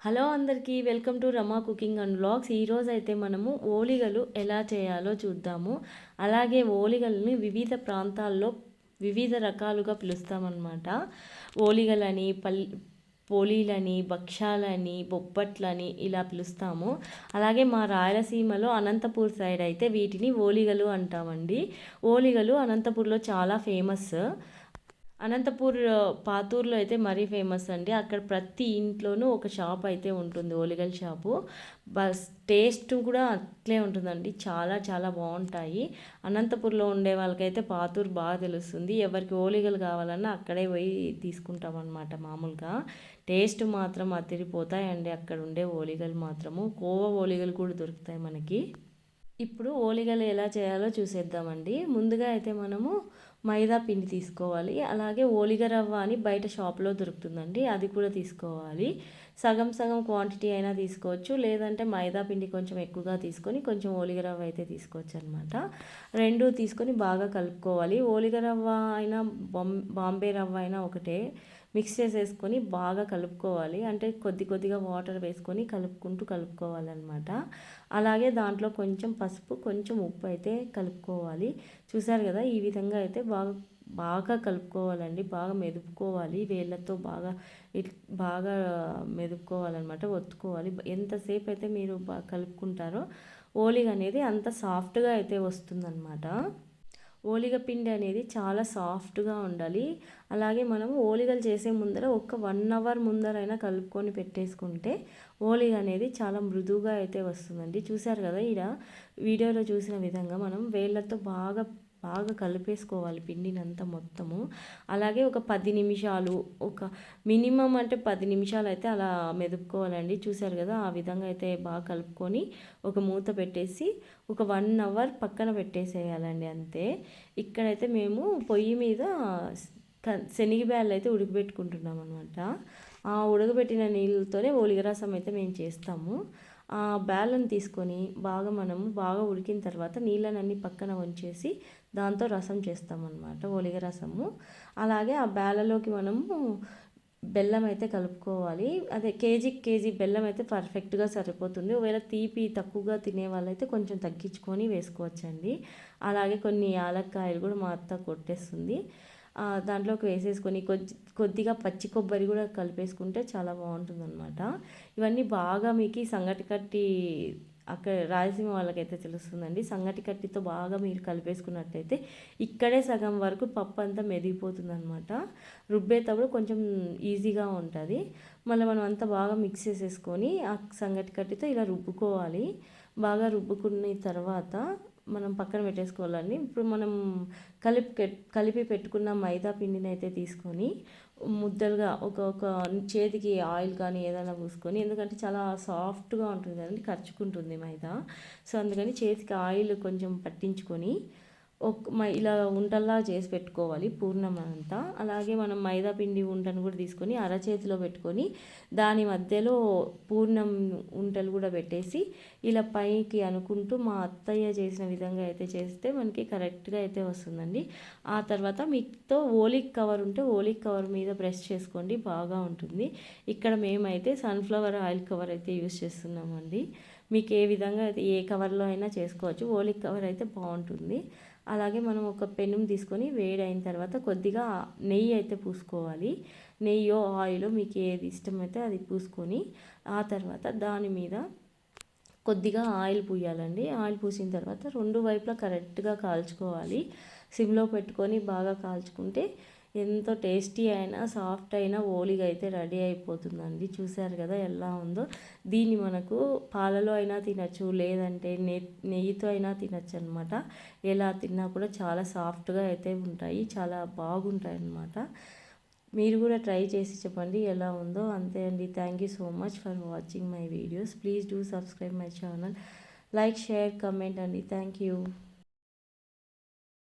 Hello అందరికీ welcome to Rama cooking and vlogs. ఈరోజు అయితే మనము ఓలిగలు ఎలా చేయాలో చూద్దాము. అలాగే ఓలిగల్ని వివిధ ప్రాంతాల్లో వివిధ రకాలుగా పిలుస్తామన్నమాట. ఓలిగలని, పోలీలని, భక్షాలని, బొబ్బట్లని ఇలా పిలుస్తాము. అలాగే మా రాయలసీమలో అనంతపూర్ సైడ్ అయితే వీటిని ఓలిగలు అంటామండి. ఓలిగలు అనంతపూర్లో చాలా ఫేమస్. అనంతపూర్ పాతూరులో అయితే మరీ ఫేమస్ అండి. అక్కడ ప్రతి ఇంట్లోనూ ఒక షాప్ అయితే ఉంటుంది, ఓలిగల షాపు. బస్ టేస్ట్ కూడా అట్లే ఉంటుందండి, చాలా చాలా బాగుంటాయి. అనంతపూర్లో ఉండే వాళ్ళకైతే పాతూరు బాగా తెలుస్తుంది. ఎవరికి ఓలిగలు కావాలన్నా అక్కడే పోయి తీసుకుంటాం అన్నమాట. మామూలుగా టేస్ట్ మాత్రం అదిరిపోతాయండి అక్కడ ఉండే ఓలిగలు మాత్రము. కోవా ఓలిగలు కూడా దొరుకుతాయి మనకి. ఇప్పుడు ఓలిగలు ఎలా చేయాలో చూసేద్దామండి. ముందుగా అయితే మనము మైదా పిండి తీసుకోవాలి. అలాగే ఓలిగ రవ్వ అని బయట షాప్లో దొరుకుతుందండి, అది కూడా తీసుకోవాలి. సగం సగం క్వాంటిటీ అయినా తీసుకోవచ్చు, లేదంటే మైదా పిండి కొంచెం ఎక్కువగా తీసుకొని కొంచెం ఓలిగ రవ్వ అయితే తీసుకోవచ్చు అనమాట. రెండు తీసుకొని బాగా కలుపుకోవాలి. ఓలిగ రవ్వ అయినా బాంబే రవ్వ అయినా ఒకటే, మిక్స్ చేసేసుకొని బాగా కలుపుకోవాలి. అంటే కొద్ది కొద్దిగా వాటర్ వేసుకొని కలుపుకోవాలన్నమాట. అలాగే దాంట్లో కొంచెం పసుపు, కొంచెం ఉప్పు అయితే కలుపుకోవాలి. చూసారు కదా, ఈ విధంగా అయితే బాగా బాగా కలుపుకోవాలండి. బాగా మెదుపుకోవాలి, వేళ్ళతో బాగా బాగా మెదుపుకోవాలన్నమాట, ఒత్తుకోవాలి. ఎంతసేపు అయితే మీరు బాగా కలుపుకుంటారో ఓలిగ అనేది అంత సాఫ్ట్గా అయితే వస్తుందన్నమాట. ఓలిగ పిండి అనేది చాలా సాఫ్ట్గా ఉండాలి. అలాగే మనము ఓలిగలు చేసే ముందర ఒక 1 అవర్ ముందరైనా కలుపుకొని పెట్టేసుకుంటే ఓలిగ అనేది చాలా మృదువుగా అయితే వస్తుందండి. చూసారు కదా, ఇలా వీడియోలో చూసిన విధంగా మనం వేళ్ళతో బాగా బాగా కలిపేసుకోవాలి పిండినంతా మొత్తము. అలాగే ఒక 10 నిమిషాలు, ఒక మినిమం అంటే 10 నిమిషాలు అయితే అలా మెదుపుకోవాలండి. చూసారు కదా, ఆ విధంగా అయితే బాగా కలుపుకొని ఒక మూత పెట్టేసి ఒక 1 అవర్ పక్కన పెట్టేసేయాలండి, అంతే. ఇక్కడైతే మేము పొయ్యి మీద శనగబ్యాళ్ళు అయితే ఉడకబెట్టుకుంటున్నాం అనమాట. ఆ ఉడకబెట్టిన నీళ్ళతోనే ఓలిగ రసం అయితే మేము చేస్తాము. ఆ బ్యాళ్ళను తీసుకొని బాగా ఉడికిన తర్వాత నీళ్ళనన్నీ పక్కన ఉంచేసి దాంతో రసం చేస్తామన్నమాట, ఓలిగ రసము. అలాగే ఆ బ్యాళ్ళలోకి మనము బెల్లం అయితే కలుపుకోవాలి. అదే కేజీ బెల్లం అయితే పర్ఫెక్ట్గా సరిపోతుంది. ఒకవేళ తీపి తక్కువగా తినే వాళ్ళైతే కొంచెం తగ్గించుకొని వేసుకోవచ్చండి. అలాగే కొన్ని యాలక్కాయలు కూడా మా అత్త కొట్టేస్తుంది, దాంట్లోకి వేసేసుకొని కొద్దిగా పచ్చి కొబ్బరి కూడా కలిపేసుకుంటే చాలా బాగుంటుందన్నమాట. ఇవన్నీ బాగా మీకు సంగటి కట్టి, అక్కడ రాయలసీమ వాళ్ళకైతే తెలుస్తుందండి, సంగటి కట్టితో బాగా మీరు కలిపేసుకున్నట్టయితే ఇక్కడే సగం వరకు పప్పు అంతా మెదిగిపోతుందన్నమాట. రుబ్బేటప్పుడు కొంచెం ఈజీగా ఉంటుంది. మళ్ళీ మనం అంతా బాగా మిక్స్ చేసేసుకొని ఆ సంగటి కట్టితో ఇలా రుబ్బుకోవాలి. బాగా రుబ్బుకున్న తర్వాత మనం పక్కన పెట్టేసుకోవాలండి. ఇప్పుడు మనం కలిపి పెట్టుకున్న మైదా పిండిని అయితే తీసుకొని ముద్దలుగా ఒక చేతికి ఆయిల్ కానీ ఏదైనా పూసుకొని, ఎందుకంటే చాలా సాఫ్ట్గా ఉంటుంది కదండి, ఖర్చుకుంటుంది మైదా. సో అందుకని చేతికి ఆయిల్ కొంచెం పట్టించుకొని ఇలా ఉంటల్లా చేసి పెట్టుకోవాలి పూర్ణం అంతా. అలాగే మనం మైదా పిండి ఉంటను కూడా తీసుకొని అరచేతిలో పెట్టుకొని దాని మధ్యలో పూర్ణం ఉంటలు కూడా పెట్టేసి ఇలా పైకి అనుకుంటూ మా అత్తయ్య చేసిన విధంగా అయితే చేస్తే మనకి కరెక్ట్గా అయితే వస్తుందండి. ఆ తర్వాత మీతో ఓలిక్ కవర్ ఉంటే ఓలిక్ కవర్ మీద బ్రష్ చేసుకోండి, బాగా ఉంటుంది. ఇక్కడ మేమైతే సన్ఫ్లవర్ ఆయిల్ కవర్ అయితే యూస్ చేస్తున్నామండి. మీకు ఏ విధంగా అయితే ఏ కవర్లో అయినా చేసుకోవచ్చు, ఓలిక్ కవర్ అయితే బాగుంటుంది. అలాగే మనం ఒక పెనం తీసుకొని వేడైన తర్వాత కొద్దిగా నెయ్యి అయితే పూసుకోవాలి. నెయ్యో ఆయిల్ మీకు ఏది ఇష్టమైతే అది పూసుకొని ఆ తర్వాత దాని మీద కొద్దిగా ఆయిల్ పూయాలండి. ఆయిల్ పూసిన తర్వాత రెండు వైపులా కరెక్ట్గా కాల్చుకోవాలి. సిమ్లో పెట్టుకొని బాగా కాల్చుకుంటే ఎంతో టేస్టీ అయినా సాఫ్ట్ అయినా ఓలిగ అయితే రెడీ అయిపోతుందండి. చూసారు కదా ఎలా ఉందో. దీన్ని మనకు పాలలో అయినా తినచ్చు, లేదంటే నెయ్యితో అయినా తినచ్చు అనమాట. ఎలా తిన్నా కూడా చాలా సాఫ్ట్గా అయితే ఉంటాయి, చాలా బాగుంటాయి అన్నమాట. మీరు కూడా ట్రై చేసి చెప్పండి ఎలా ఉందో. అంతే అండి. Thank you so much for watching my videos. Please do subscribe my channel, like, share, comment అండి. Thank you.